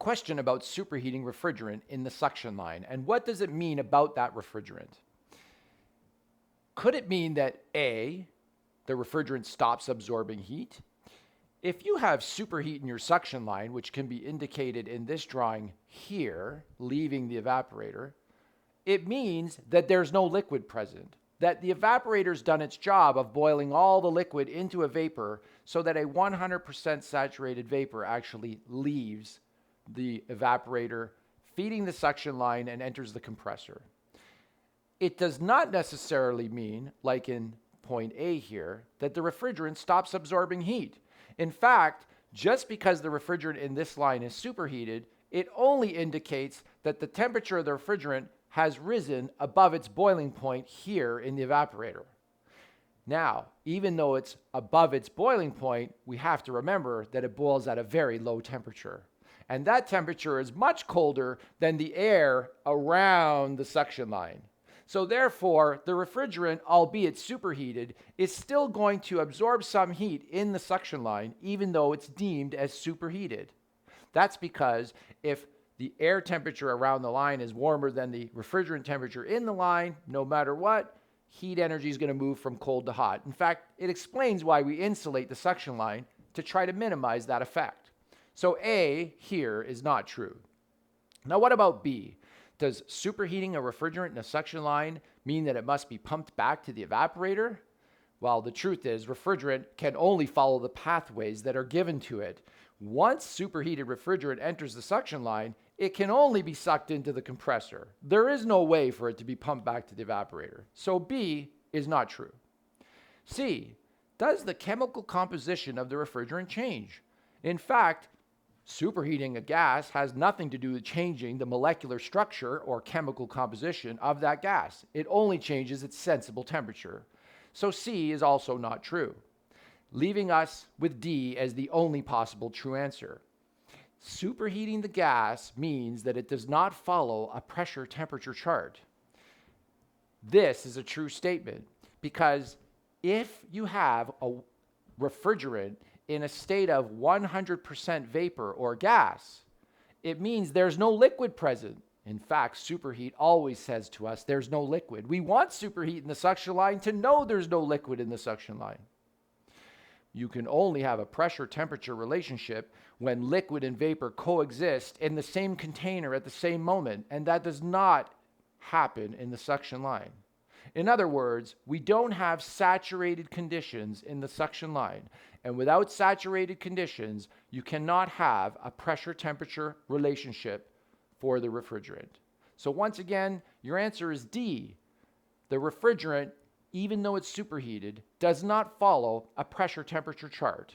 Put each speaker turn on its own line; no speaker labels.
question about superheating refrigerant in the suction line. And what does it mean about that refrigerant? Could it mean that A, the refrigerant stops absorbing heat? If you have superheat in your suction line, which can be indicated in this drawing here, leaving the evaporator, it means that there's no liquid present, that the evaporator's done its job of boiling all the liquid into a vapor so that a 100% saturated vapor actually leaves the evaporator, feeding the suction line and enters the compressor. It does not necessarily mean, like in point A here, that the refrigerant stops absorbing heat. In fact, just because the refrigerant in this line is superheated, it only indicates that the temperature of the refrigerant has risen above its boiling point here in the evaporator. Now, even though it's above its boiling point, we have to remember that it boils at a very low temperature. And that temperature is much colder than the air around the suction line. So therefore, the refrigerant, albeit superheated, is still going to absorb some heat in the suction line, even though it's deemed as superheated. That's because if the air temperature around the line is warmer than the refrigerant temperature in the line, no matter what, heat energy is going to move from cold to hot. In fact, it explains why we insulate the suction line to try to minimize that effect. So A here is not true. Now what about B? Does superheating a refrigerant in a suction line mean that it must be pumped back to the evaporator? Well, the truth is refrigerant can only follow the pathways that are given to it. Once superheated refrigerant enters the suction line, it can only be sucked into the compressor. There is no way for it to be pumped back to the evaporator. So B is not true. C, does the chemical composition of the refrigerant change? In fact, superheating a gas has nothing to do with changing the molecular structure or chemical composition of that gas. It only changes its sensible temperature. So C is also not true, leaving us with D as the only possible true answer. Superheating the gas means that it does not follow a pressure temperature chart. This is a true statement because if you have a refrigerant in a state of 100% vapor or gas, it means there's no liquid present. In fact, superheat always says to us there's no liquid. We want superheat in the suction line to know there's no liquid in the suction line. You can only have a pressure-temperature relationship when liquid and vapor coexist in the same container at the same moment, and that does not happen in the suction line. In other words, we don't have saturated conditions in the suction line, and without saturated conditions, you cannot have a pressure-temperature relationship for the refrigerant. So once again, your answer is D. The refrigerant, even though it's superheated, does not follow a pressure-temperature chart.